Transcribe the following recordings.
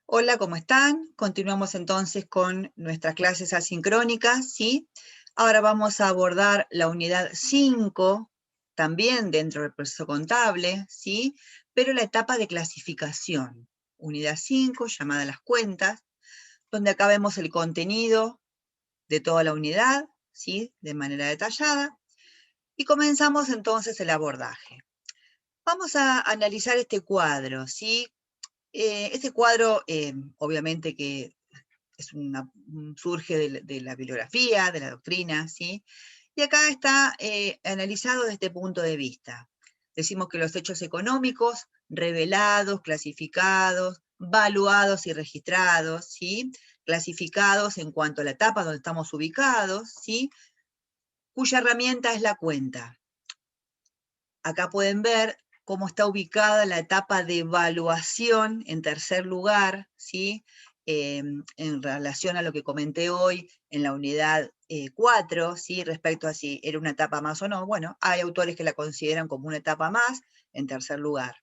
Hola, ¿cómo están? Continuamos entonces con nuestras clases asincrónicas, ¿sí? Ahora vamos a abordar la unidad 5, también dentro del proceso contable, ¿sí? Pero la etapa de clasificación. Unidad 5, llamada las cuentas, donde acá vemos el contenido de toda la unidad, ¿sí? De manera detallada. Y comenzamos entonces el abordaje. Vamos a analizar este cuadro, ¿sí? Este cuadro, obviamente que surge de la bibliografía, de la doctrina, ¿sí? Y acá está analizado desde este punto de vista. Decimos que los hechos económicos, revelados, clasificados, valuados y registrados, ¿sí? Clasificados en cuanto a la etapa donde estamos ubicados, ¿sí? Cuya herramienta es la cuenta. Acá pueden ver cómo está ubicada la etapa de evaluación en tercer lugar, ¿sí? En relación a lo que comenté hoy en la unidad 4, ¿sí? Respecto a si era una etapa más o no. Bueno, hay autores que la consideran como una etapa más en tercer lugar.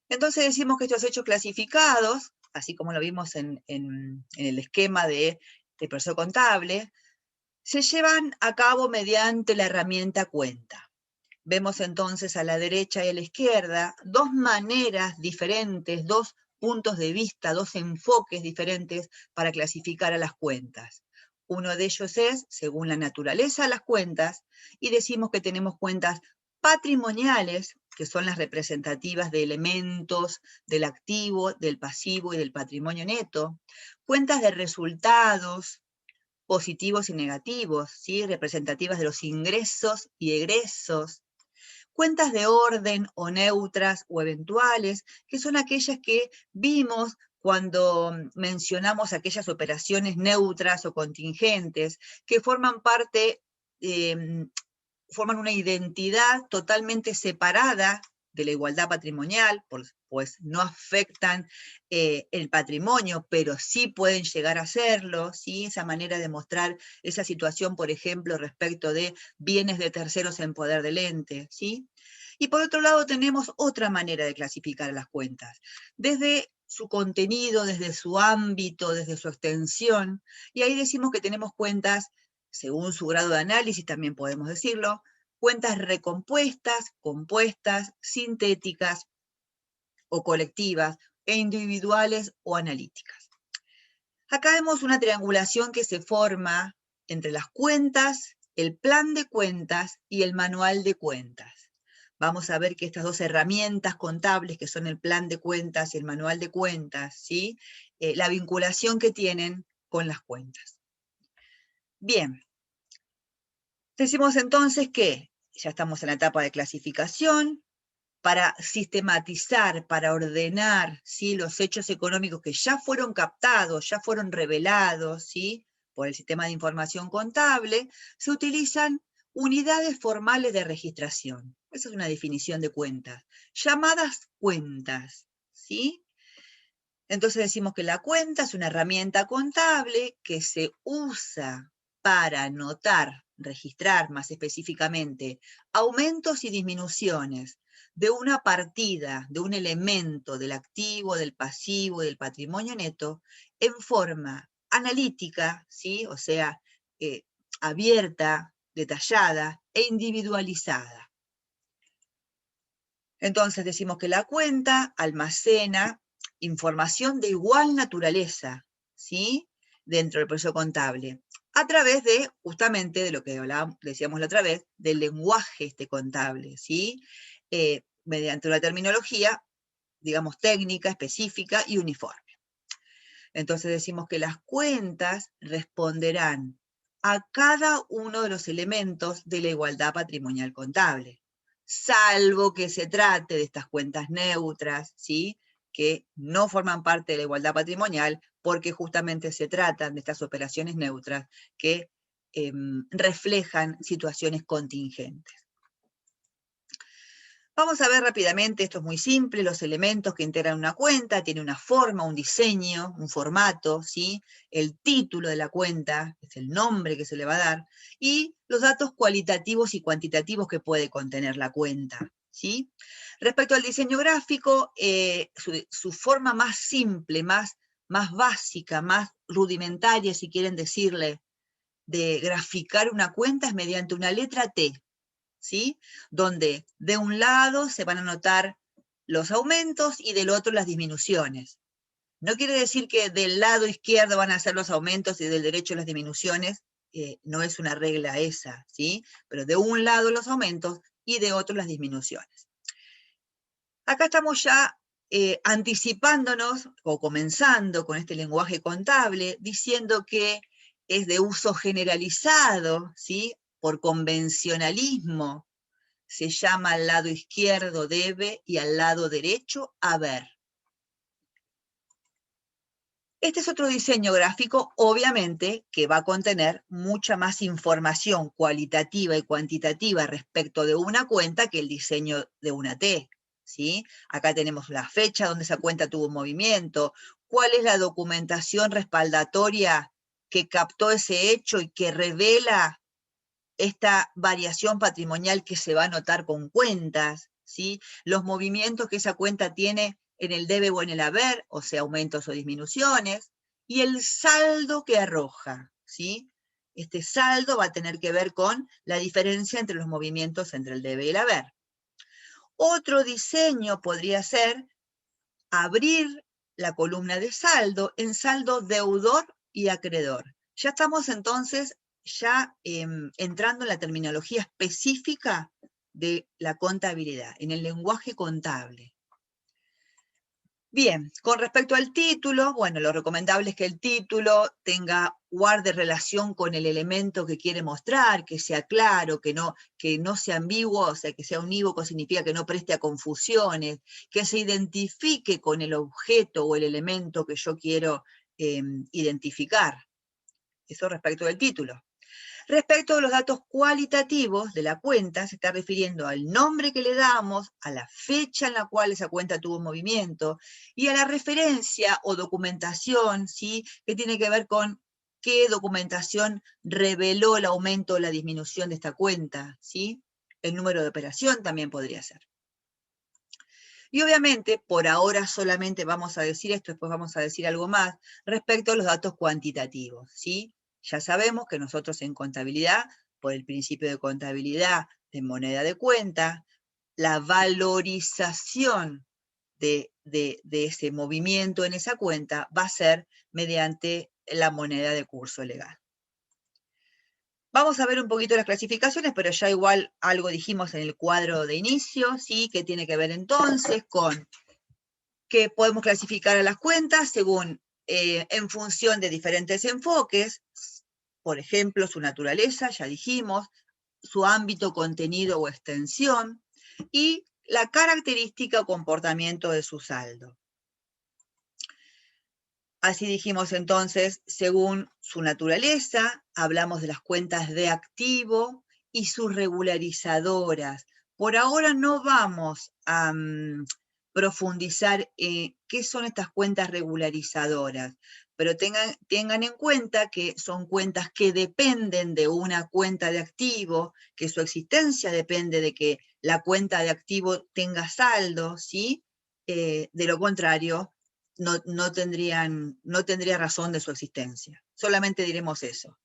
Entonces decimos que estos hechos clasificados, así como lo vimos en el esquema de proceso contable, se llevan a cabo mediante la herramienta cuenta. Vemos entonces a la derecha y a la izquierda dos maneras diferentes, dos puntos de vista, dos enfoques diferentes para clasificar a las cuentas. Uno de ellos es, según la naturaleza de las cuentas, y decimos que tenemos cuentas patrimoniales, que son las representativas de elementos del activo, del pasivo y del patrimonio neto, cuentas de resultados, positivos y negativos, ¿sí? Representativas de los ingresos y egresos, cuentas de orden o neutras o eventuales, que son aquellas que vimos cuando mencionamos aquellas operaciones neutras o contingentes, que forman parte, forman una identidad totalmente separada de la igualdad patrimonial, pues no afectan el patrimonio, pero sí pueden llegar a hacerlo, ¿sí? Esa manera de mostrar esa situación, por ejemplo, respecto de bienes de terceros en poder del ente, ¿sí? Y por otro lado tenemos otra manera de clasificar las cuentas, desde su contenido, desde su ámbito, desde su extensión, y ahí decimos que tenemos cuentas, según su grado de análisis también podemos decirlo, cuentas recompuestas, compuestas, sintéticas o colectivas, e individuales o analíticas. Acá vemos una triangulación que se forma entre las cuentas, el plan de cuentas y el manual de cuentas. Vamos a ver que estas dos herramientas contables, que son el plan de cuentas y el manual de cuentas, ¿sí? La vinculación que tienen con las cuentas. Bien, decimos entonces que ya estamos en la etapa de clasificación, para sistematizar, para ordenar, ¿sí? Los hechos económicos que ya fueron captados, ya fueron revelados, ¿sí? Por el sistema de información contable, se utilizan unidades formales de registración. Esa es una definición de cuentas, llamadas cuentas, ¿sí? Entonces decimos que la cuenta es una herramienta contable que se usa para anotar, registrar más específicamente, aumentos y disminuciones de una partida, de un elemento del activo, del pasivo y del patrimonio neto en forma analítica, ¿sí? O sea, abierta, detallada e individualizada. Entonces decimos que la cuenta almacena información de igual naturaleza, ¿sí? Dentro del proceso contable, a través de, justamente, de lo que decíamos la otra vez, del lenguaje contable, ¿sí? Mediante una terminología, digamos, técnica, específica y uniforme. Entonces decimos que las cuentas responderán a cada uno de los elementos de la igualdad patrimonial contable, salvo que se trate de estas cuentas neutras, ¿sí? Que no forman parte de la igualdad patrimonial, porque justamente se tratan de estas operaciones neutras que reflejan situaciones contingentes. Vamos a ver rápidamente, esto es muy simple, los elementos que integran una cuenta, tiene una forma, un diseño, un formato, ¿sí? El título de la cuenta, es el nombre que se le va a dar, y los datos cualitativos y cuantitativos que puede contener la cuenta, ¿sí? Respecto al diseño gráfico, su forma más simple, más más básica, más rudimentaria, si quieren decirle, de graficar una cuenta es mediante una letra T, ¿sí? Donde de un lado se van a anotar los aumentos y del otro las disminuciones. No quiere decir que del lado izquierdo van a ser los aumentos y del derecho las disminuciones, no es una regla esa, ¿sí? Pero de un lado los aumentos y de otro las disminuciones. Acá estamos ya anticipándonos o comenzando con este lenguaje contable, diciendo que es de uso generalizado, ¿sí? Por convencionalismo, se llama al lado izquierdo debe y al lado derecho haber. Este es otro diseño gráfico, obviamente, que va a contener mucha más información cualitativa y cuantitativa respecto de una cuenta que el diseño de una T, ¿sí? Acá tenemos la fecha donde esa cuenta tuvo un movimiento, cuál es la documentación respaldatoria que captó ese hecho y que revela esta variación patrimonial que se va a notar con cuentas, ¿sí? Los movimientos que esa cuenta tiene en el debe o en el haber, o sea, aumentos o disminuciones, y el saldo que arroja, ¿sí? Este saldo va a tener que ver con la diferencia entre los movimientos entre el debe y el haber. Otro diseño podría ser abrir la columna de saldo en saldo deudor y acreedor. Ya estamos entonces entrando en la terminología específica de la contabilidad, en el lenguaje contable. Bien, con respecto al título, bueno, lo recomendable es que el título guarde relación con el elemento que quiere mostrar, que sea claro, que no sea ambiguo, o sea, que sea unívoco significa que no preste a confusiones, que se identifique con el objeto o el elemento que yo quiero identificar. Eso respecto del título. Respecto a los datos cualitativos de la cuenta, se está refiriendo al nombre que le damos, a la fecha en la cual esa cuenta tuvo movimiento y a la referencia o documentación, ¿sí? Que tiene que ver con qué documentación reveló el aumento o la disminución de esta cuenta, ¿sí? El número de operación también podría ser. Y obviamente, por ahora solamente vamos a decir esto, después vamos a decir algo más, respecto a los datos cuantitativos, ¿sí? Ya sabemos que nosotros en contabilidad, por el principio de contabilidad de moneda de cuenta, la valorización de ese movimiento en esa cuenta va a ser mediante la moneda de curso legal. Vamos a ver un poquito las clasificaciones, pero ya igual algo dijimos en el cuadro de inicio, ¿sí? Que tiene que ver entonces con que podemos clasificar a las cuentas según, en función de diferentes enfoques, por ejemplo, su naturaleza, ya dijimos, su ámbito, contenido o extensión, y la característica o comportamiento de su saldo. Así dijimos entonces, según su naturaleza, hablamos de las cuentas de activo y sus regularizadoras. Por ahora no vamos a profundizar qué son estas cuentas regularizadoras, pero tengan en cuenta que son cuentas que dependen de una cuenta de activo, que su existencia depende de que la cuenta de activo tenga saldo, ¿sí? De lo contrario, no tendría razón de su existencia. Solamente diremos eso.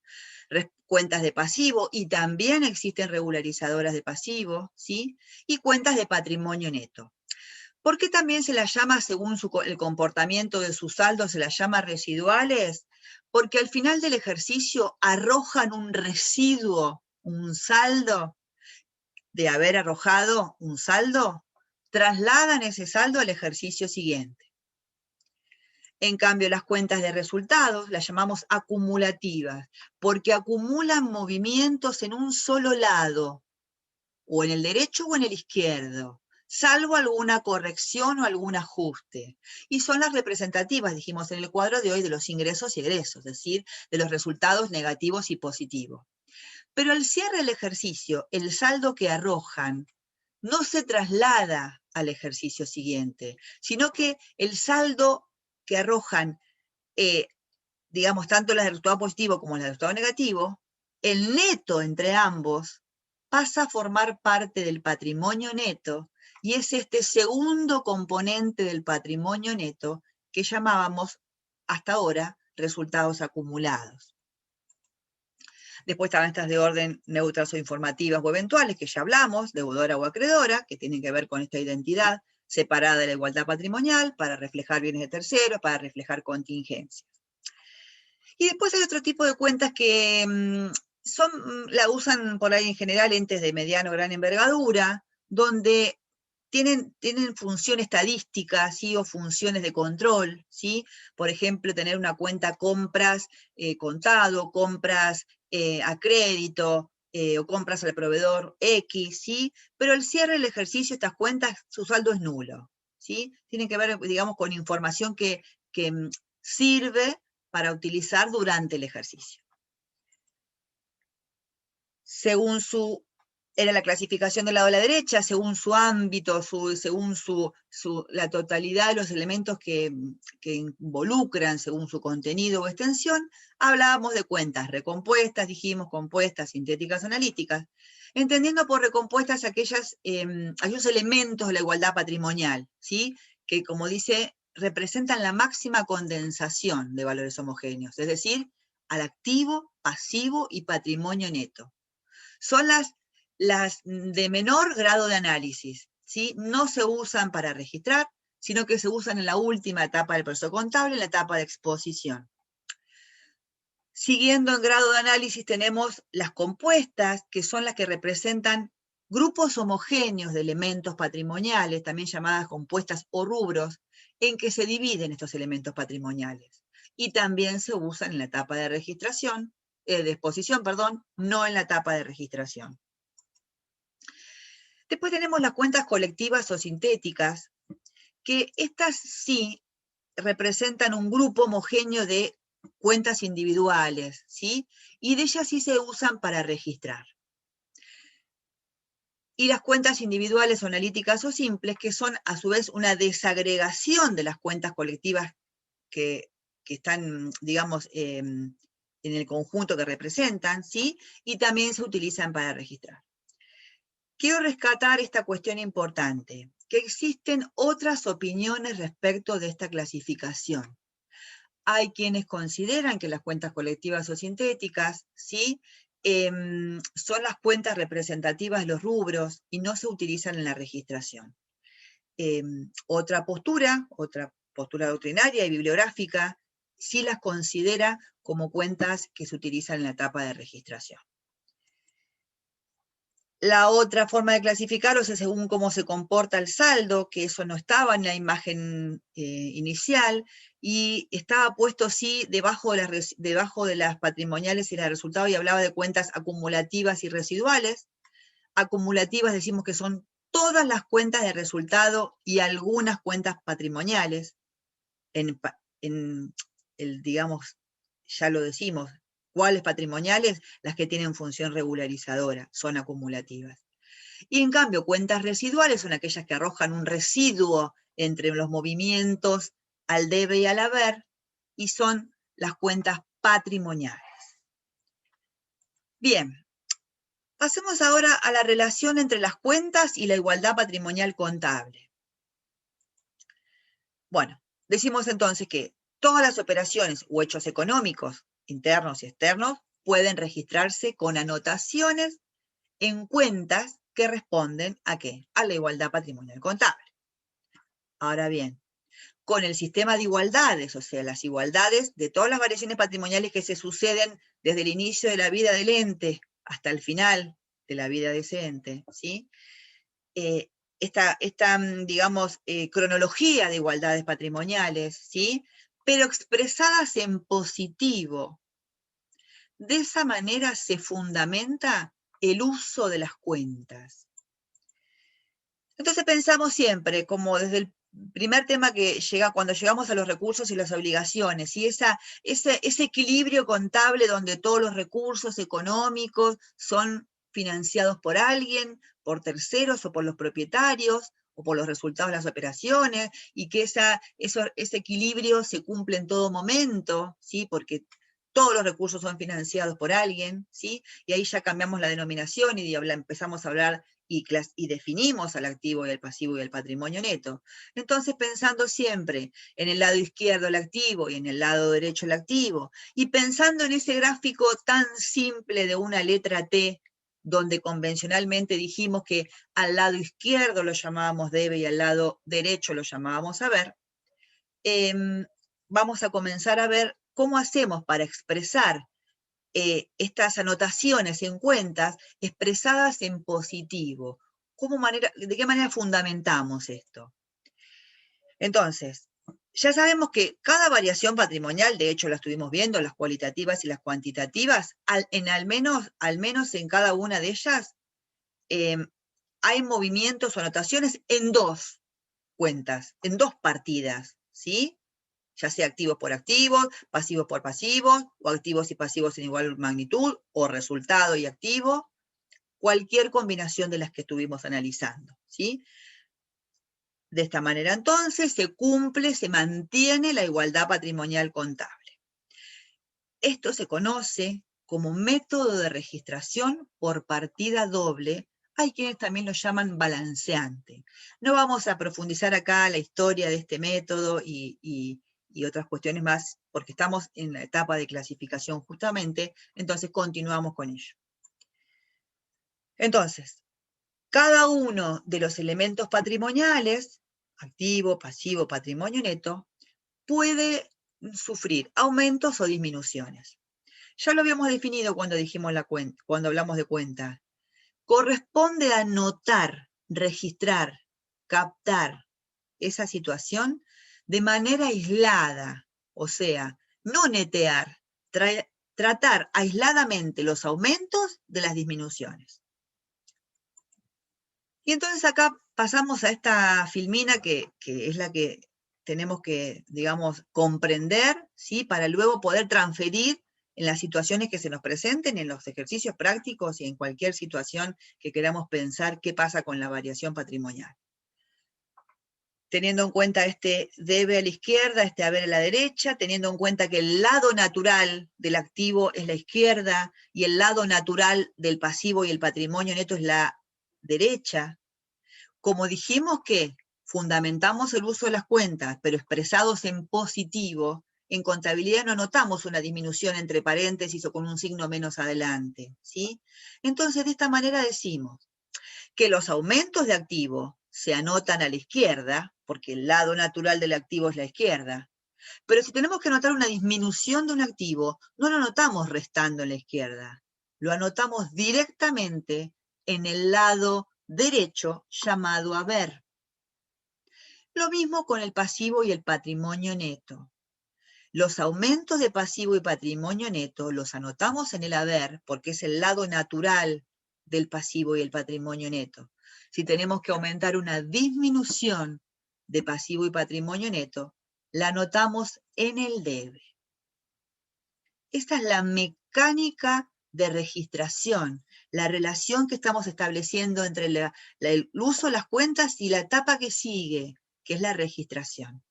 Cuentas de pasivo, y también existen regularizadoras de pasivo, ¿sí? Y cuentas de patrimonio neto. ¿Por qué también se las llama, según el comportamiento de su saldo, se las llama residuales? Porque al final del ejercicio arrojan un residuo, un saldo, de haber arrojado un saldo, trasladan ese saldo al ejercicio siguiente. En cambio, las cuentas de resultados las llamamos acumulativas, porque acumulan movimientos en un solo lado, o en el derecho o en el izquierdo, salvo alguna corrección o algún ajuste. Y son las representativas, dijimos en el cuadro de hoy, de los ingresos y egresos, es decir, de los resultados negativos y positivos. Pero al cierre del ejercicio, el saldo que arrojan no se traslada al ejercicio siguiente, sino que el saldo que arrojan, digamos, tanto las de resultado positivo como las de resultado negativo, el neto entre ambos pasa a formar parte del patrimonio neto, y es este segundo componente del patrimonio neto que llamábamos hasta ahora, resultados acumulados. Después están estas de orden neutras o informativas o eventuales, que ya hablamos, deudora o acreedora, que tienen que ver con esta identidad separada de la igualdad patrimonial, para reflejar bienes de terceros, para reflejar contingencias. Y después hay otro tipo de cuentas que la usan por ahí en general entes de mediano o gran envergadura, donde tienen función estadística, ¿sí? O funciones de control, ¿sí? Por ejemplo, tener una cuenta compras contado, compras a crédito, o compras al proveedor X, ¿sí? Pero al cierre del ejercicio, estas cuentas, su saldo es nulo, ¿sí? Tienen que ver, digamos, con información que sirve para utilizar durante el ejercicio. Según era la clasificación del lado de la derecha, según su ámbito, según la totalidad de los elementos que involucran, según su contenido o extensión, hablábamos de cuentas recompuestas, dijimos compuestas, sintéticas, analíticas, entendiendo por recompuestas aquellos elementos de la igualdad patrimonial, ¿sí? Que, como dice, representan la máxima condensación de valores homogéneos, es decir, al activo, pasivo y patrimonio neto. Son las de menor grado de análisis, ¿sí? No se usan para registrar, sino que se usan en la última etapa del proceso contable, en la etapa de exposición. Siguiendo en grado de análisis tenemos las compuestas, que son las que representan grupos homogéneos de elementos patrimoniales, también llamadas compuestas o rubros, en que se dividen estos elementos patrimoniales. Y también se usan en la etapa de registración, de exposición, perdón, no en la etapa de registración. Después tenemos las cuentas colectivas o sintéticas, que estas sí representan un grupo homogéneo de cuentas individuales, ¿sí? Y de ellas sí se usan para registrar. Y las cuentas individuales o analíticas o simples, que son a su vez una desagregación de las cuentas colectivas que están, digamos, en el conjunto que representan, ¿sí? Y también se utilizan para registrar. Quiero rescatar esta cuestión importante, que existen otras opiniones respecto de esta clasificación. Hay quienes consideran que las cuentas colectivas o sintéticas, ¿sí? Son las cuentas representativas de los rubros y no se utilizan en la registración. Otra postura doctrinaria y bibliográfica, sí las considera como cuentas que se utilizan en la etapa de registración. La otra forma de clasificarlos es según cómo se comporta el saldo, que eso no estaba en la imagen inicial, y estaba puesto, sí, debajo de las patrimoniales y las de resultados, y hablaba de cuentas acumulativas y residuales. Acumulativas decimos que son todas las cuentas de resultado y algunas cuentas patrimoniales. Digamos, ya lo decimos, ¿cuáles patrimoniales? Las que tienen función regularizadora, son acumulativas. Y en cambio, cuentas residuales son aquellas que arrojan un residuo entre los movimientos al debe y al haber, y son las cuentas patrimoniales. Bien, pasemos ahora a la relación entre las cuentas y la igualdad patrimonial contable. Bueno, decimos entonces que todas las operaciones o hechos económicos, internos y externos, pueden registrarse con anotaciones en cuentas que responden ¿a qué? A la igualdad patrimonial contable. Ahora bien, con el sistema de igualdades, o sea, las igualdades de todas las variaciones patrimoniales que se suceden desde el inicio de la vida del ente hasta el final de la vida de ese ente, ¿sí? Esta digamos, cronología de igualdades patrimoniales, ¿sí? Pero expresadas en positivo. De esa manera se fundamenta el uso de las cuentas. Entonces pensamos siempre, como desde el primer tema que llega, cuando llegamos a los recursos y las obligaciones, y ese equilibrio contable donde todos los recursos económicos son financiados por alguien, por terceros o por los propietarios, o por los resultados de las operaciones, y que ese equilibrio se cumple en todo momento, ¿sí? Porque todos los recursos son financiados por alguien, ¿sí? Y ahí ya cambiamos la denominación y empezamos a hablar y definimos al activo y al pasivo y al patrimonio neto. Entonces, pensando siempre en el lado izquierdo el activo y en el lado derecho el activo, y pensando en ese gráfico tan simple de una letra T, donde convencionalmente dijimos que al lado izquierdo lo llamábamos debe y al lado derecho lo llamábamos haber, vamos a comenzar a ver cómo hacemos para expresar estas anotaciones en cuentas expresadas en positivo. ¿De qué manera fundamentamos esto? Entonces, ya sabemos que cada variación patrimonial, de hecho la estuvimos viendo, las cualitativas y las cuantitativas, al menos en cada una de ellas, hay movimientos o anotaciones en dos cuentas, en dos partidas, ¿sí? Ya sea activos por activos, pasivos por pasivos, o activos y pasivos en igual magnitud, o resultado y activo, cualquier combinación de las que estuvimos analizando, ¿sí? De esta manera, entonces, se cumple, se mantiene la igualdad patrimonial contable. Esto se conoce como método de registración por partida doble. Hay quienes también lo llaman balanceante. No vamos a profundizar acá la historia de este método y otras cuestiones más, porque estamos en la etapa de clasificación justamente, entonces continuamos con ello. Entonces, cada uno de los elementos patrimoniales, activo, pasivo, patrimonio neto, puede sufrir aumentos o disminuciones. Ya lo habíamos definido cuando dijimos cuando hablamos de cuenta. Corresponde anotar, registrar, captar esa situación de manera aislada, o sea, no netear, tratar aisladamente los aumentos de las disminuciones. Y entonces acá pasamos a esta filmina que es la que tenemos que, digamos, comprender, ¿sí? Para luego poder transferir en las situaciones que se nos presenten, en los ejercicios prácticos y en cualquier situación que queramos pensar qué pasa con la variación patrimonial. Teniendo en cuenta este debe a la izquierda, este haber a la derecha, teniendo en cuenta que el lado natural del activo es la izquierda y el lado natural del pasivo y el patrimonio neto es la derecha. Como dijimos que fundamentamos el uso de las cuentas, pero expresados en positivo, en contabilidad no anotamos una disminución entre paréntesis o con un signo menos adelante, ¿sí? Entonces, de esta manera decimos que los aumentos de activo se anotan a la izquierda, porque el lado natural del activo es la izquierda, pero si tenemos que anotar una disminución de un activo, no lo anotamos restando en la izquierda, lo anotamos directamente en el lado derecho llamado haber. Lo mismo con el pasivo y el patrimonio neto. Los aumentos de pasivo y patrimonio neto los anotamos en el haber porque es el lado natural del pasivo y el patrimonio neto. Si tenemos que aumentar una disminución de pasivo y patrimonio neto, la anotamos en el debe. Esta es la mecánica de registración, la relación que estamos estableciendo entre el uso de las cuentas y la etapa que sigue, que es la registración.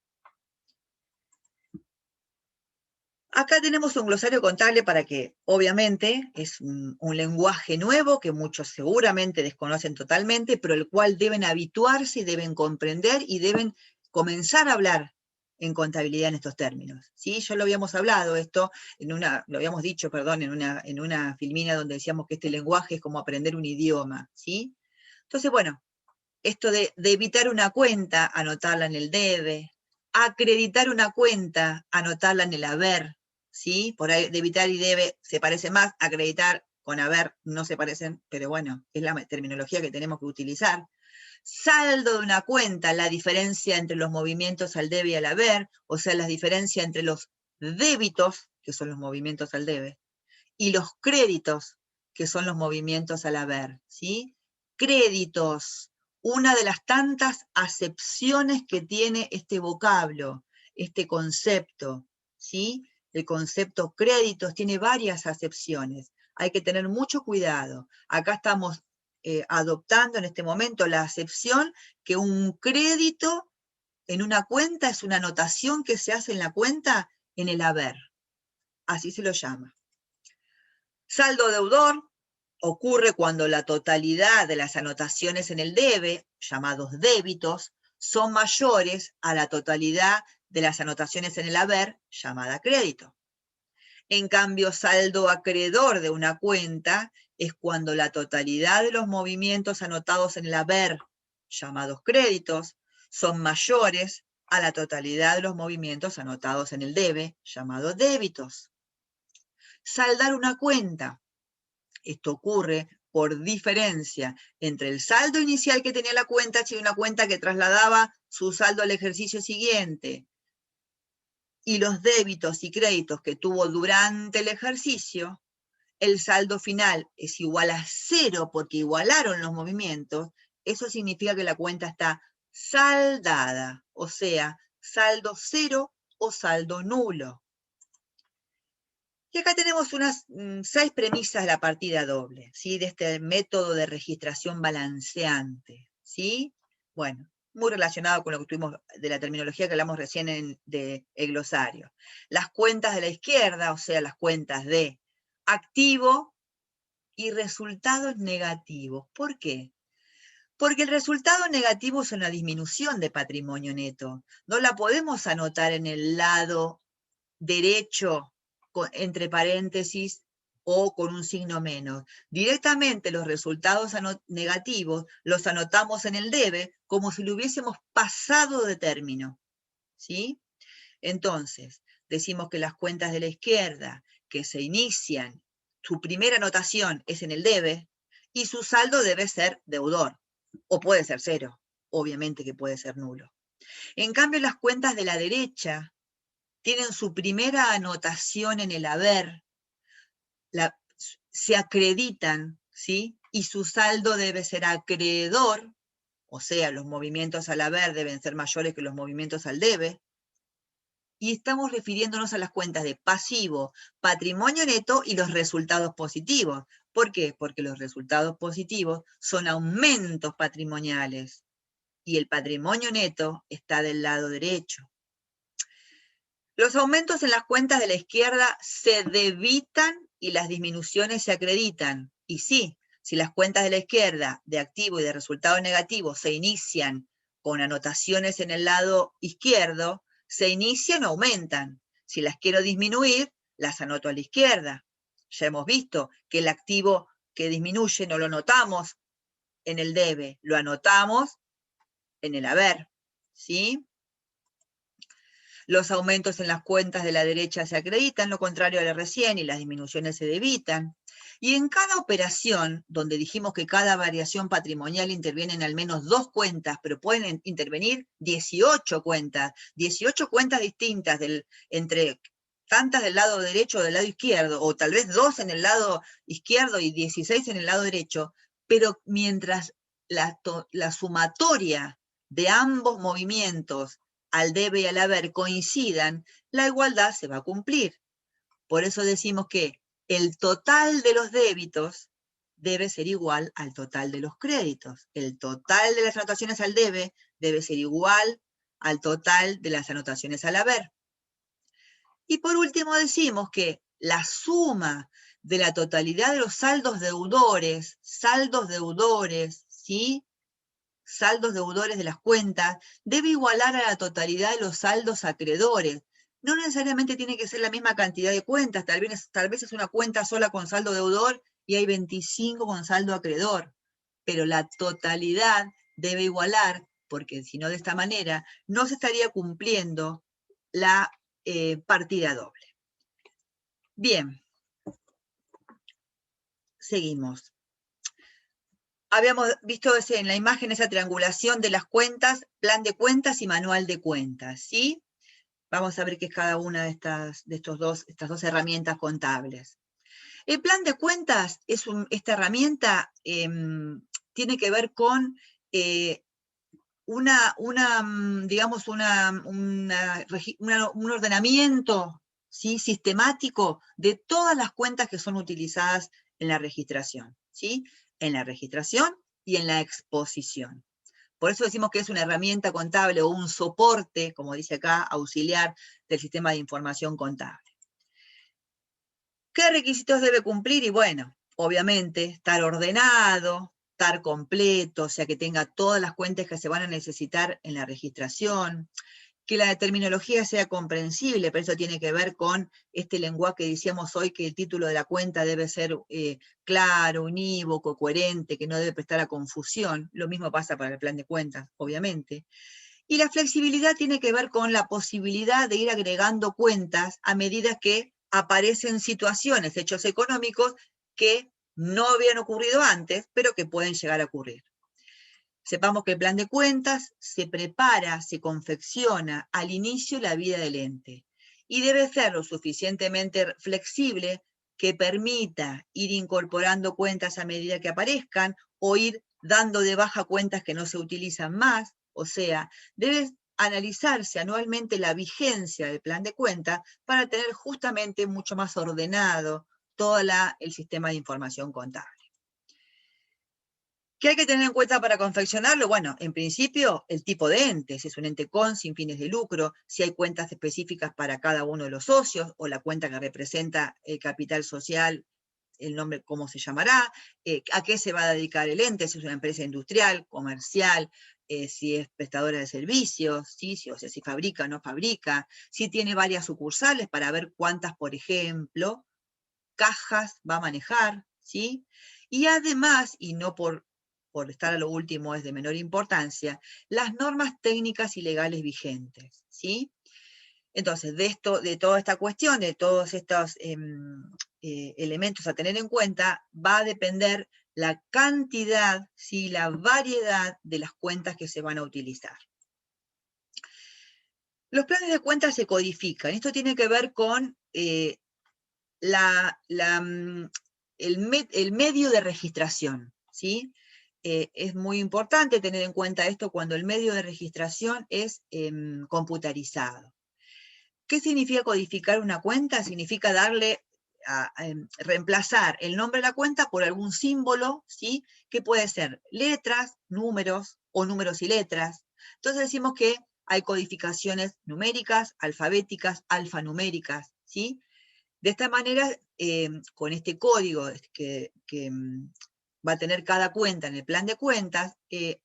Acá tenemos un glosario contable para que, obviamente, es un lenguaje nuevo que muchos seguramente desconocen totalmente, pero el cual deben habituarse y deben comprender y deben comenzar a hablar en contabilidad en estos términos. ¿Sí? Ya lo habíamos hablado esto, lo habíamos dicho, perdón, en una filmina donde decíamos que este lenguaje es como aprender un idioma. ¿Sí? Entonces, bueno, esto de evitar una cuenta, anotarla en el debe, acreditar una cuenta, anotarla en el haber, ¿sí? Por ahí de evitar y debe se parece más, acreditar con haber no se parecen, pero bueno, es la terminología que tenemos que utilizar. Saldo de una cuenta, la diferencia entre los movimientos al debe y al haber, o sea, la diferencia entre los débitos, que son los movimientos al debe, y los créditos, que son los movimientos al haber, ¿sí? Créditos, una de las tantas acepciones que tiene este vocablo, este concepto, ¿sí? El concepto créditos tiene varias acepciones. Hay que tener mucho cuidado. Acá estamos adoptando en este momento la acepción que un crédito en una cuenta es una anotación que se hace en la cuenta en el haber. Así se lo llama. Saldo deudor, ocurre cuando la totalidad de las anotaciones en el debe, llamados débitos, son mayores a la totalidad de las anotaciones en el haber, llamada crédito. En cambio, saldo acreedor de una cuenta es cuando la totalidad de los movimientos anotados en el haber, llamados créditos, son mayores a la totalidad de los movimientos anotados en el debe, llamados débitos. Saldar una cuenta. Esto ocurre por diferencia entre el saldo inicial que tenía la cuenta, si una cuenta que trasladaba su saldo al ejercicio siguiente, y los débitos y créditos que tuvo durante el ejercicio, el saldo final es igual a 0 porque igualaron los movimientos. Eso significa que la cuenta está saldada, o sea, saldo 0 o saldo nulo. Y acá tenemos unas 6 premisas de la partida doble, ¿sí? De este método de registración balanceante, ¿sí? Bueno, muy relacionado con lo que tuvimos de la terminología que hablamos recién del glosario. Las cuentas de la izquierda, o sea, las cuentas de activo y resultados negativos. ¿Por qué? Porque el resultado negativo es una disminución de patrimonio neto. No la podemos anotar en el lado derecho entre paréntesis o con un signo menos. Directamente los resultados negativos los anotamos en el debe como si lo hubiésemos pasado de término, ¿sí? Entonces, decimos que las cuentas de la izquierda que se inician, su primera anotación es en el debe y su saldo debe ser deudor, o puede ser 0, obviamente que puede ser nulo. En cambio, las cuentas de la derecha tienen su primera anotación en el haber, se acreditan, ¿sí? Y su saldo debe ser acreedor, o sea, los movimientos al haber deben ser mayores que los movimientos al debe, y estamos refiriéndonos a las cuentas de pasivo, patrimonio neto y los resultados positivos. ¿Por qué? Porque los resultados positivos son aumentos patrimoniales, y el patrimonio neto está del lado derecho. Los aumentos en las cuentas de la izquierda se debitan y las disminuciones se acreditan. Y sí, si las cuentas de la izquierda de activo y de resultado negativo se inician con anotaciones en el lado izquierdo, se inician o aumentan. Si las quiero disminuir, las anoto a la izquierda. Ya hemos visto que el activo que disminuye no lo anotamos en el debe, lo anotamos en el haber, ¿sí? Los aumentos en las cuentas de la derecha se acreditan, lo contrario a lo recién, y las disminuciones se debitan. Y en cada operación, donde dijimos que cada variación patrimonial interviene en al menos 2 cuentas, pero pueden intervenir 18 cuentas distintas, entre tantas del lado derecho o del lado izquierdo, o tal vez 2 en el lado izquierdo y 16 en el lado derecho, pero mientras la sumatoria de ambos movimientos al debe y al haber coincidan, la igualdad se va a cumplir. Por eso decimos que el total de los débitos debe ser igual al total de los créditos. El total de las anotaciones al debe debe ser igual al total de las anotaciones al haber. Y por último decimos que la suma de la totalidad de los saldos deudores, ¿sí? Saldos deudores de las cuentas, debe igualar a la totalidad de los saldos acreedores. No necesariamente tiene que ser la misma cantidad de cuentas, tal vez es una cuenta sola con saldo deudor y hay 25 con saldo acreedor, pero la totalidad debe igualar, porque si no de esta manera no se estaría cumpliendo la partida doble. Bien, seguimos. Habíamos visto en la imagen esa triangulación de las cuentas, plan de cuentas y manual de cuentas, ¿sí? Vamos a ver qué es cada una de estas dos herramientas contables. El plan de cuentas es esta herramienta tiene que ver con digamos, un ordenamiento, ¿sí? Sistemático de todas las cuentas que son utilizadas en la registración, ¿sí? En la registración y en la exposición. Por eso decimos que es una herramienta contable o un soporte, como dice acá, auxiliar del sistema de información contable. ¿Qué requisitos debe cumplir? Y bueno, obviamente, estar ordenado, estar completo, o sea, que tenga todas las cuentas que se van a necesitar en la registración, que la terminología sea comprensible, pero eso tiene que ver con este lenguaje que decíamos hoy, que el título de la cuenta debe ser claro, unívoco, coherente, que no debe prestar a confusión. Lo mismo pasa para el plan de cuentas, obviamente. Y la flexibilidad tiene que ver con la posibilidad de ir agregando cuentas a medida que aparecen situaciones, hechos económicos que no habían ocurrido antes, pero que pueden llegar a ocurrir. Sepamos que el plan de cuentas se prepara, se confecciona al inicio de la vida del ente y debe ser lo suficientemente flexible que permita ir incorporando cuentas a medida que aparezcan o ir dando de baja cuentas que no se utilizan más. O sea, debe analizarse anualmente la vigencia del plan de cuentas para tener justamente mucho más ordenado todo el sistema de información contable. ¿Qué hay que tener en cuenta para confeccionarlo? Bueno, en principio, el tipo de ente, si es un ente con, sin fines de lucro, si hay cuentas específicas para cada uno de los socios, o la cuenta que representa el capital social, el nombre, cómo se llamará, a qué se va a dedicar el ente, si es una empresa industrial, comercial, si es prestadora de servicios, ¿sí? O sea, si fabrica o no fabrica, si tiene varias sucursales para ver cuántas, por ejemplo, cajas va a manejar, ¿sí? Y además, y no por estar a lo último es de menor importancia, las normas técnicas y legales vigentes, ¿sí? Entonces, de toda esta cuestión, de todos estos elementos a tener en cuenta, va a depender la cantidad, ¿sí? La variedad de las cuentas que se van a utilizar. Los planes de cuentas se codifican. Esto tiene que ver con el medio de registración, ¿sí? Es muy importante tener en cuenta esto cuando el medio de registración es computarizado. ¿Qué significa codificar una cuenta? Significa reemplazar el nombre de la cuenta por algún símbolo, ¿sí? Que puede ser letras, números o números y letras. Entonces decimos que hay codificaciones numéricas, alfabéticas, alfanuméricas, ¿sí? De esta manera, con este código que va a tener cada cuenta en el plan de cuentas,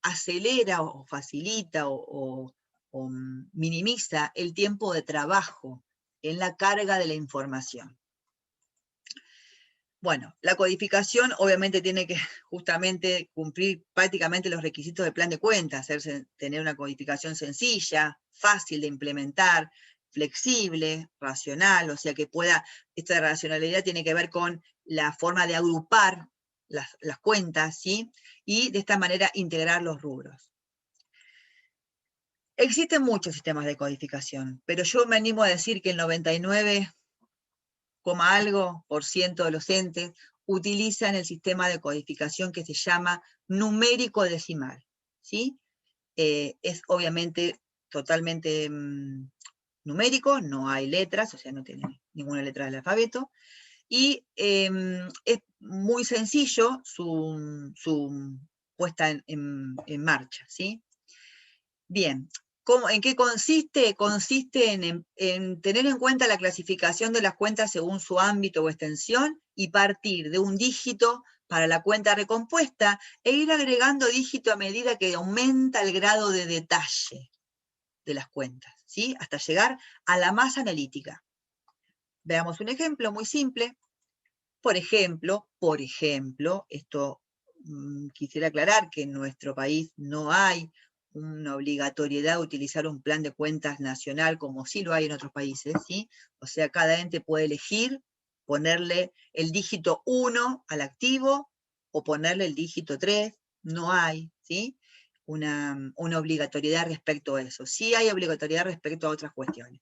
acelera o facilita o minimiza el tiempo de trabajo en la carga de la información. Bueno, la codificación obviamente tiene que justamente cumplir prácticamente los requisitos del plan de cuentas, tener una codificación sencilla, fácil de implementar, flexible, racional, o sea que esta racionalidad tiene que ver con la forma de agrupar las cuentas, ¿sí? Y de esta manera integrar los rubros. Existen muchos sistemas de codificación, pero yo me animo a decir que el 99, algo por ciento de los entes utilizan el sistema de codificación que se llama numérico decimal, ¿sí? Es obviamente totalmente numérico, no hay letras, o sea, no tiene ninguna letra del alfabeto, y es muy sencillo su puesta en marcha, ¿sí? Bien, ¿en qué consiste? Consiste en tener en cuenta la clasificación de las cuentas según su ámbito o extensión y partir de un dígito para la cuenta recompuesta e ir agregando dígito a medida que aumenta el grado de detalle de las cuentas, ¿sí? Hasta llegar a la más analítica. Veamos un ejemplo muy simple. Por ejemplo, esto quisiera aclarar que en nuestro país no hay una obligatoriedad de utilizar un plan de cuentas nacional como sí lo hay en otros países, ¿sí? O sea, cada ente puede elegir ponerle el dígito 1 al activo o ponerle el dígito 3, no hay, ¿sí? Una obligatoriedad respecto a eso. Sí hay obligatoriedad respecto a otras cuestiones.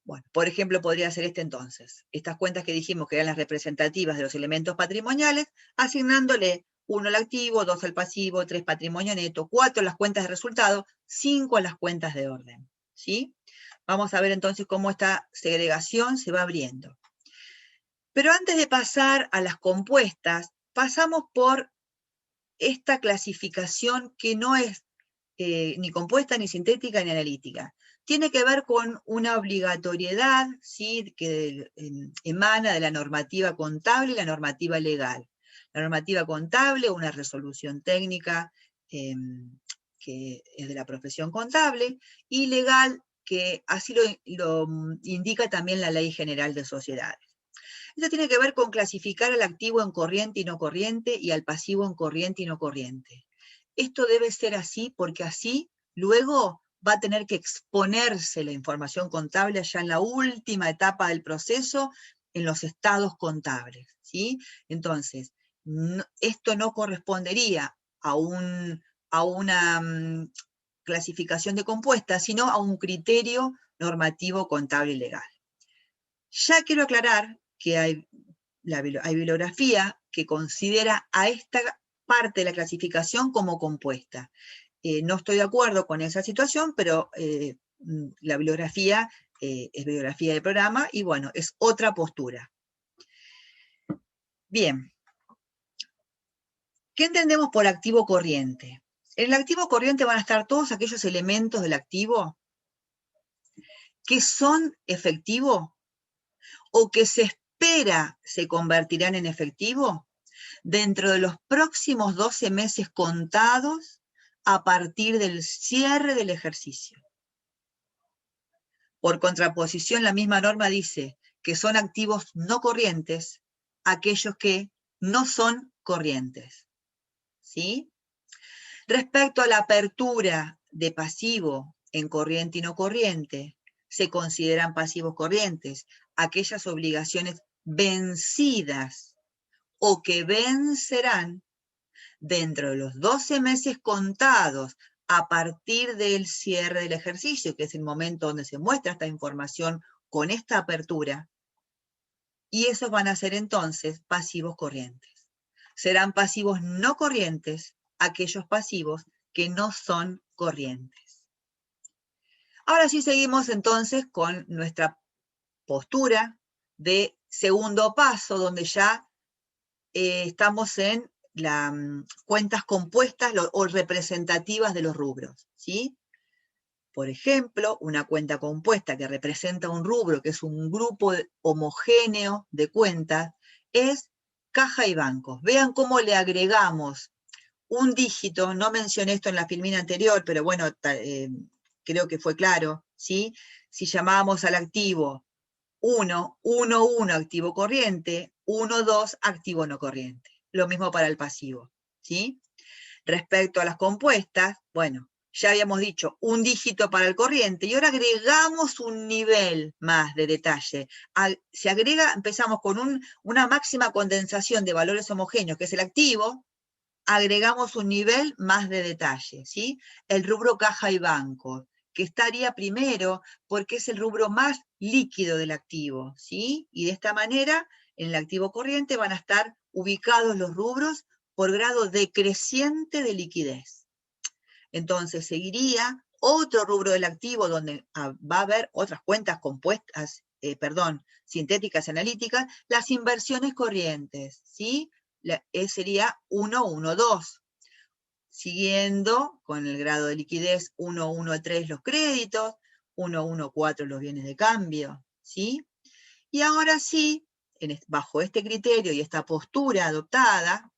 Bueno, por ejemplo, podría ser entonces. Estas cuentas que dijimos que eran las representativas de los elementos patrimoniales, asignándole 1 al activo, 2 al pasivo, 3 patrimonio neto, 4 a las cuentas de resultado, 5 a las cuentas de orden, ¿sí? Vamos a ver entonces cómo esta segregación se va abriendo. Pero antes de pasar a las compuestas, pasamos por esta clasificación que no es ni compuesta, ni sintética, ni analítica, tiene que ver con una obligatoriedad, ¿sí?, que emana de la normativa contable y la normativa legal. La normativa contable, una resolución técnica que es de la profesión contable, y legal, que así lo indica también la Ley General de Sociedades. Esto tiene que ver con clasificar al activo en corriente y no corriente, y al pasivo en corriente y no corriente. Esto debe ser así porque así luego va a tener que exponerse la información contable allá en la última etapa del proceso, en los estados contables, ¿sí? Entonces, esto no correspondería a una clasificación de compuestas, sino a un criterio normativo contable y legal. Ya quiero aclarar que hay bibliografía que considera a esta parte de la clasificación como compuesta. No estoy de acuerdo con esa situación, pero la bibliografía es bibliografía de programa y bueno, es otra postura. Bien. ¿Qué entendemos por activo corriente? En el activo corriente van a estar todos aquellos elementos del activo que son efectivo o que se espera se convertirán en efectivo dentro de los próximos 12 meses contados a partir del cierre del ejercicio. Por contraposición, la misma norma dice que son activos no corrientes aquellos que no son corrientes. ¿Sí? Respecto a la apertura de pasivo en corriente y no corriente, se consideran pasivos corrientes aquellas obligaciones vencidas o que vencerán dentro de los 12 meses contados a partir del cierre del ejercicio, que es el momento donde se muestra esta información con esta apertura, y esos van a ser entonces pasivos corrientes. Serán pasivos no corrientes aquellos pasivos que no son corrientes. Ahora sí seguimos entonces con nuestra postura de segundo paso, donde ya estamos en las cuentas compuestas o representativas de los rubros, ¿sí? Por ejemplo, una cuenta compuesta que representa un rubro, que es un grupo homogéneo de cuentas, es caja y bancos. Vean cómo le agregamos un dígito, no mencioné esto en la filmina anterior, pero bueno, creo que fue claro, ¿sí? Si llamábamos al activo 1, 1, 1 activo corriente, 1, 2 activo no corriente. Lo mismo para el pasivo, ¿sí? Respecto a las compuestas, bueno, ya habíamos dicho un dígito para el corriente y ahora agregamos un nivel más de detalle. Se agrega, empezamos con una máxima condensación de valores homogéneos, que es el activo, agregamos un nivel más de detalle, ¿sí? El rubro caja y banco, que estaría primero porque es el rubro más líquido del activo, ¿sí? Y de esta manera, en el activo corriente van a estar ubicados los rubros por grado decreciente de liquidez. Entonces seguiría otro rubro del activo donde va a haber otras cuentas compuestas, sintéticas analíticas, las inversiones corrientes, ¿sí? Sería 1, 1, 2. Siguiendo con el grado de liquidez 1, 1, 3 los créditos, 1, 1, 4 los bienes de cambio, ¿sí? Y ahora sí, bajo este criterio y esta postura adoptada,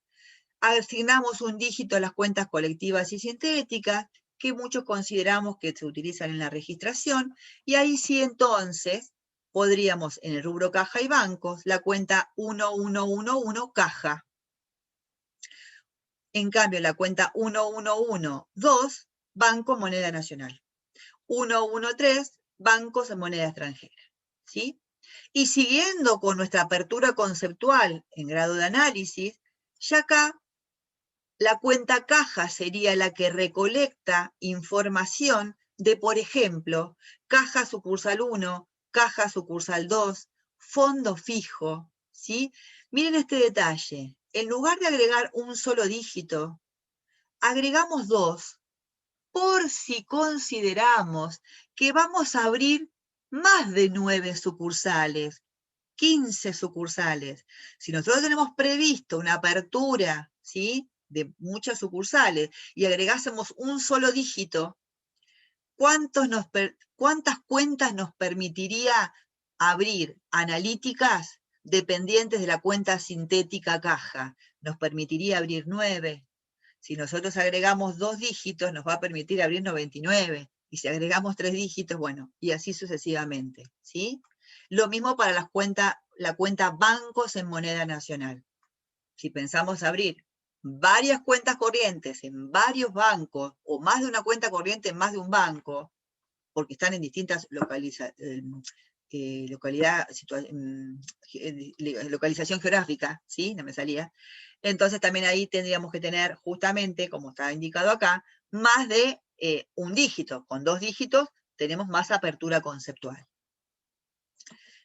asignamos un dígito a las cuentas colectivas y sintéticas, que muchos consideramos que se utilizan en la registración, y ahí sí entonces podríamos, en el rubro caja y bancos, la cuenta 1111 caja. En cambio, la cuenta 1112, Banco Moneda Nacional. 113, bancos en moneda extranjera. ¿Sí? Y siguiendo con nuestra apertura conceptual en grado de análisis, ya acá la cuenta caja sería la que recolecta información de, por ejemplo, caja sucursal 1, caja sucursal 2, fondo fijo, ¿sí? Miren este detalle. En lugar de agregar un solo dígito, agregamos 2, por si consideramos que vamos a abrir más de 9 sucursales, 15 sucursales. Si nosotros tenemos previsto una apertura, ¿sí?, de muchas sucursales y agregásemos un solo dígito, ¿cuántas cuentas nos permitiría abrir analíticas dependientes de la cuenta sintética caja? Nos permitiría abrir 9. Si nosotros agregamos 2 dígitos, nos va a permitir abrir 99. Y si agregamos 3 dígitos, bueno, y así sucesivamente, ¿sí? Lo mismo para la cuenta bancos en moneda nacional. Si pensamos abrir varias cuentas corrientes en varios bancos, o más de una cuenta corriente en más de un banco, porque están en distintas localización geográfica, ¿sí? No me salía. Entonces también ahí tendríamos que tener justamente, como está indicado acá, más de un dígito. Con 2 dígitos tenemos más apertura conceptual.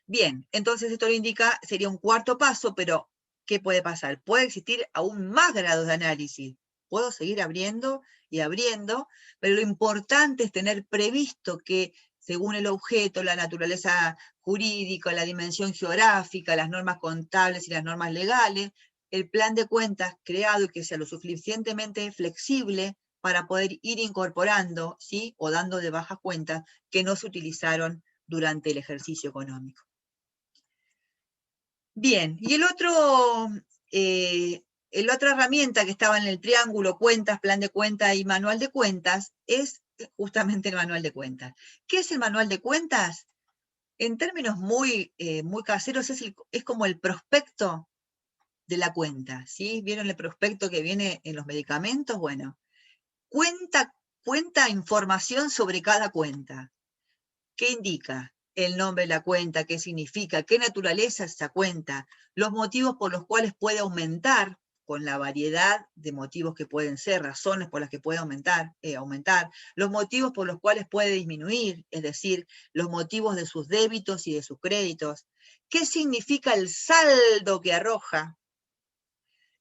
Bien, entonces esto lo indica, sería un cuarto paso, pero ¿qué puede pasar? Puede existir aún más grados de análisis. Puedo seguir abriendo y abriendo, pero lo importante es tener previsto que según el objeto, la naturaleza jurídica, la dimensión geográfica, las normas contables y las normas legales, el plan de cuentas creado y que sea lo suficientemente flexible para poder ir incorporando, ¿sí? O dando de baja cuentas que no se utilizaron durante el ejercicio económico. Bien, y la otra herramienta que estaba en el triángulo cuentas, plan de cuentas y manual de cuentas es justamente el manual de cuentas. ¿Qué es el manual de cuentas? En términos muy caseros es como el prospecto de la cuenta, ¿sí? ¿Vieron el prospecto que viene en los medicamentos? Bueno, cuenta información sobre cada cuenta. ¿Qué indica? El nombre de la cuenta, qué significa, qué naturaleza es esa cuenta, los motivos por los cuales puede aumentar, con la variedad de motivos que pueden ser, razones por las que puede aumentar, los motivos por los cuales puede disminuir, es decir, los motivos de sus débitos y de sus créditos. ¿Qué significa el saldo que arroja?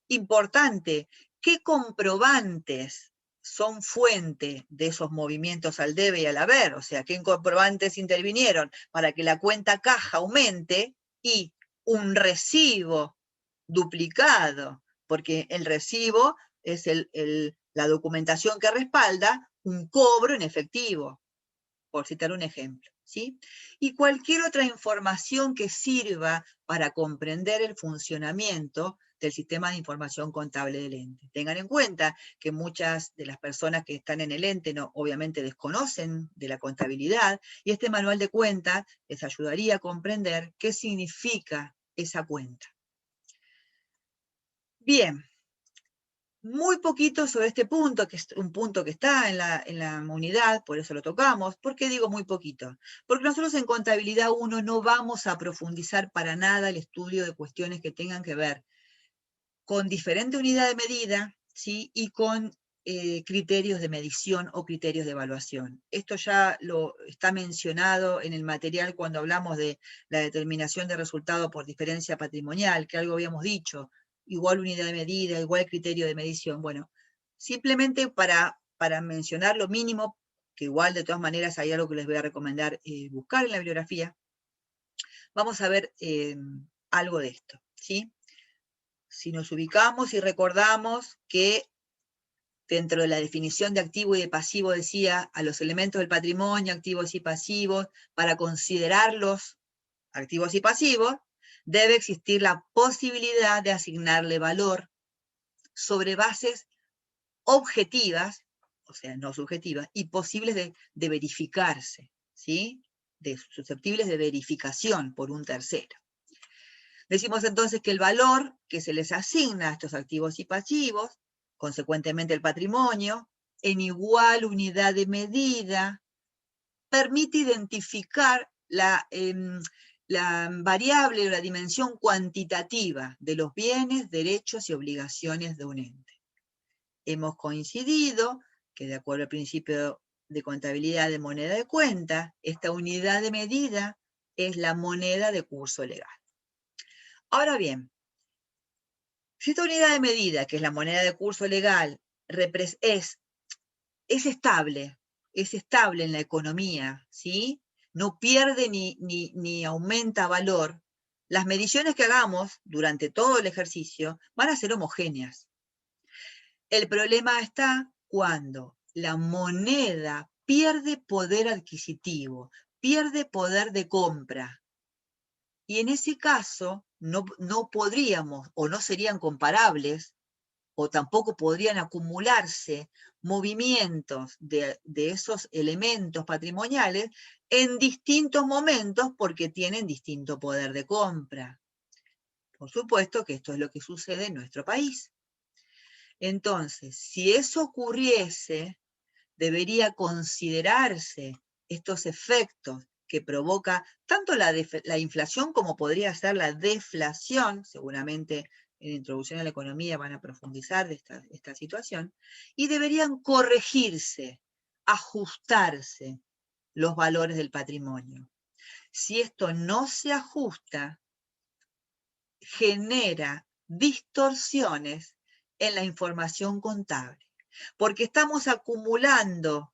Importante, ¿qué comprobantes son fuente de esos movimientos al debe y al haber? O sea, ¿qué comprobantes intervinieron para que la cuenta caja aumente y un recibo duplicado? Porque el recibo es la documentación que respalda un cobro en efectivo, por citar un ejemplo, ¿sí? Y cualquier otra información que sirva para comprender el funcionamiento del sistema de información contable del ente. Tengan en cuenta que muchas de las personas que están en el ente obviamente desconocen de la contabilidad y este manual de cuentas les ayudaría a comprender qué significa esa cuenta. Bien. Muy poquito sobre este punto, que es un punto que está en la unidad, por eso lo tocamos. ¿Por qué digo muy poquito? Porque nosotros en Contabilidad 1 no vamos a profundizar para nada el estudio de cuestiones que tengan que ver con diferente unidad de medida, ¿sí? Y con criterios de medición o criterios de evaluación. Esto ya lo está mencionado en el material cuando hablamos de la determinación de resultado por diferencia patrimonial, que algo habíamos dicho, igual unidad de medida, igual criterio de medición. Bueno, simplemente para mencionar lo mínimo, que igual de todas maneras hay algo que les voy a recomendar buscar en la bibliografía, vamos a ver algo de esto, ¿sí? Si nos ubicamos y recordamos que dentro de la definición de activo y de pasivo decía a los elementos del patrimonio, activos y pasivos, para considerarlos activos y pasivos, debe existir la posibilidad de asignarle valor sobre bases objetivas, o sea, no subjetivas, y posibles de verificarse, ¿sí? Susceptibles de verificación por un tercero. Decimos entonces que el valor que se les asigna a estos activos y pasivos, consecuentemente el patrimonio, en igual unidad de medida, permite identificar la variable o la dimensión cuantitativa de los bienes, derechos y obligaciones de un ente. Hemos coincidido que de acuerdo al principio de contabilidad de moneda de cuenta, esta unidad de medida es la moneda de curso legal. Ahora bien, si esta unidad de medida, que es la moneda de curso legal, es estable en la economía, ¿sí? No pierde ni aumenta valor, las mediciones que hagamos durante todo el ejercicio van a ser homogéneas. El problema está cuando la moneda pierde poder adquisitivo, pierde poder de compra. Y en ese caso no podríamos, o no serían comparables, o tampoco podrían acumularse movimientos de esos elementos patrimoniales en distintos momentos porque tienen distinto poder de compra. Por supuesto que esto es lo que sucede en nuestro país. Entonces, si eso ocurriese, debería considerarse estos efectos que provoca tanto la inflación como podría ser la deflación, seguramente en la introducción a la economía van a profundizar de esta situación, y deberían corregirse, ajustarse los valores del patrimonio. Si esto no se ajusta, genera distorsiones en la información contable, porque estamos acumulando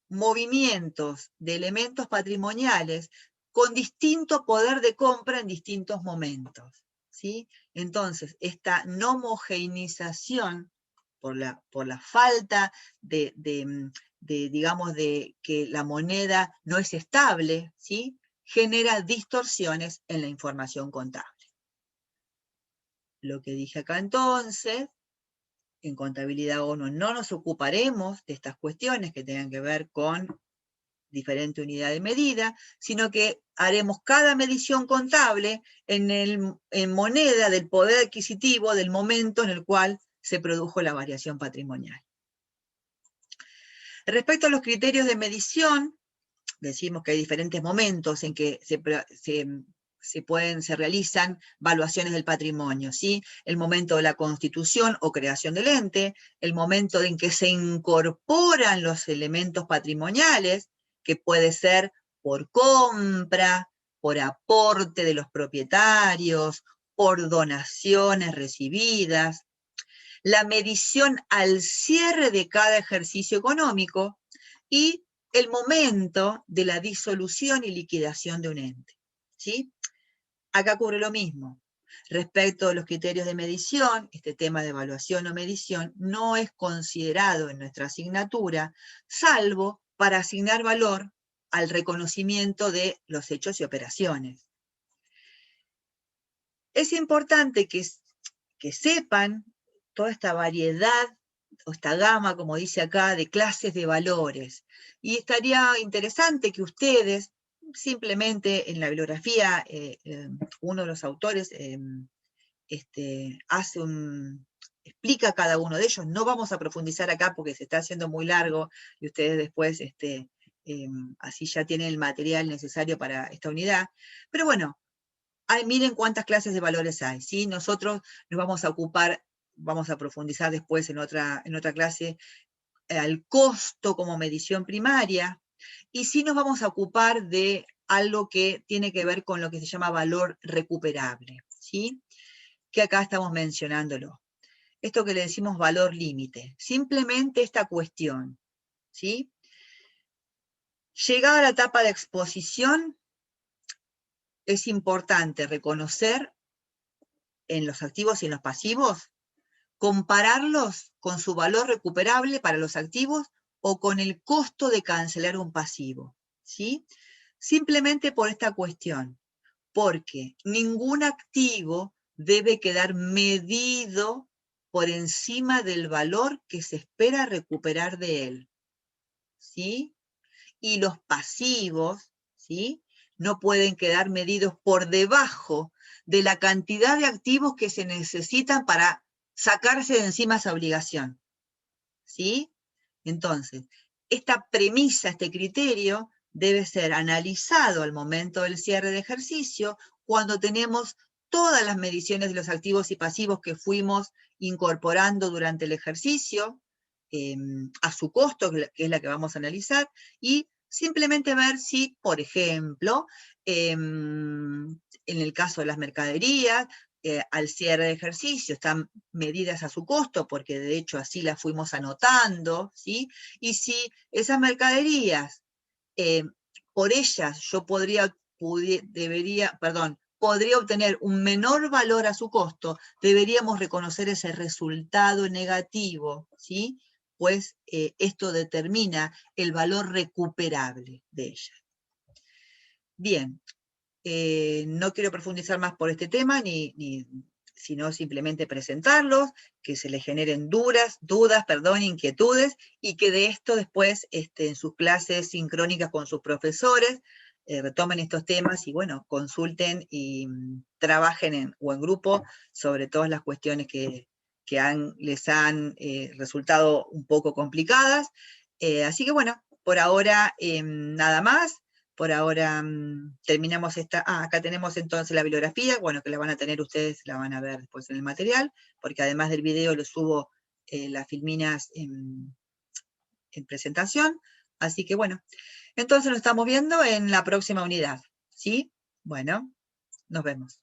movimientos de elementos patrimoniales con distinto poder de compra en distintos momentos, ¿sí? Entonces, esta no homogeneización por la falta digamos, de que la moneda no es estable, ¿sí? Genera distorsiones en la información contable. Lo que dije acá entonces, en Contabilidad 1 no nos ocuparemos de estas cuestiones que tengan que ver con diferente unidad de medida, sino que haremos cada medición contable en moneda del poder adquisitivo del momento en el cual se produjo la variación patrimonial. Respecto a los criterios de medición, decimos que hay diferentes momentos en que se realizan valuaciones del patrimonio, ¿sí? El momento de la constitución o creación del ente, el momento en que se incorporan los elementos patrimoniales, que puede ser por compra, por aporte de los propietarios, por donaciones recibidas, la medición al cierre de cada ejercicio económico y el momento de la disolución y liquidación de un ente, ¿sí? Acá ocurre lo mismo. Respecto a los criterios de medición, este tema de evaluación o medición no es considerado en nuestra asignatura, salvo para asignar valor al reconocimiento de los hechos y operaciones. Es importante que sepan toda esta variedad, o esta gama, como dice acá, de clases de valores. Y estaría interesante que ustedes, simplemente en la bibliografía, uno de los autores explica cada uno de ellos. No vamos a profundizar acá porque se está haciendo muy largo y ustedes después así ya tienen el material necesario para esta unidad. Pero bueno, miren cuántas clases de valores hay, ¿sí? Nosotros nos vamos a ocupar, vamos a profundizar después en otra clase, al costo como medición primaria, y sí nos vamos a ocupar de algo que tiene que ver con lo que se llama valor recuperable, ¿sí? Que acá estamos mencionándolo. Esto que le decimos valor límite, simplemente esta cuestión, ¿sí? Llegada a la etapa de exposición, es importante reconocer en los activos y en los pasivos, compararlos con su valor recuperable para los activos o con el costo de cancelar un pasivo, ¿sí? Simplemente por esta cuestión, porque ningún activo debe quedar medido por encima del valor que se espera recuperar de él, ¿sí? Y los pasivos, ¿sí? No pueden quedar medidos por debajo de la cantidad de activos que se necesitan para sacarse de encima esa obligación, ¿sí? Entonces, esta premisa, este criterio, debe ser analizado al momento del cierre de ejercicio, cuando tenemos todas las mediciones de los activos y pasivos que fuimos incorporando durante el ejercicio, a su costo, que es la que vamos a analizar, y simplemente ver si, por ejemplo, en el caso de las mercaderías, al cierre de ejercicio están medidas a su costo, porque de hecho así las fuimos anotando, ¿sí? Y si esas mercaderías, por ellas yo podría obtener un menor valor a su costo, deberíamos reconocer ese resultado negativo, ¿sí? pues esto determina el valor recuperable de ella. Bien, no quiero profundizar más por este tema, sino simplemente presentarlos, que se les generen dudas, inquietudes, y que de esto después en sus clases sincrónicas con sus profesores retomen estos temas y bueno, consulten y trabajen o en grupo sobre todas las cuestiones que les han resultado un poco complicadas. Así que bueno, por ahora nada más. Por ahora terminamos esta, acá tenemos entonces la bibliografía, bueno, que la van a tener ustedes, la van a ver después en el material, porque además del video lo subo las filminas en presentación, así que bueno, entonces nos estamos viendo en la próxima unidad, ¿sí? Bueno, nos vemos.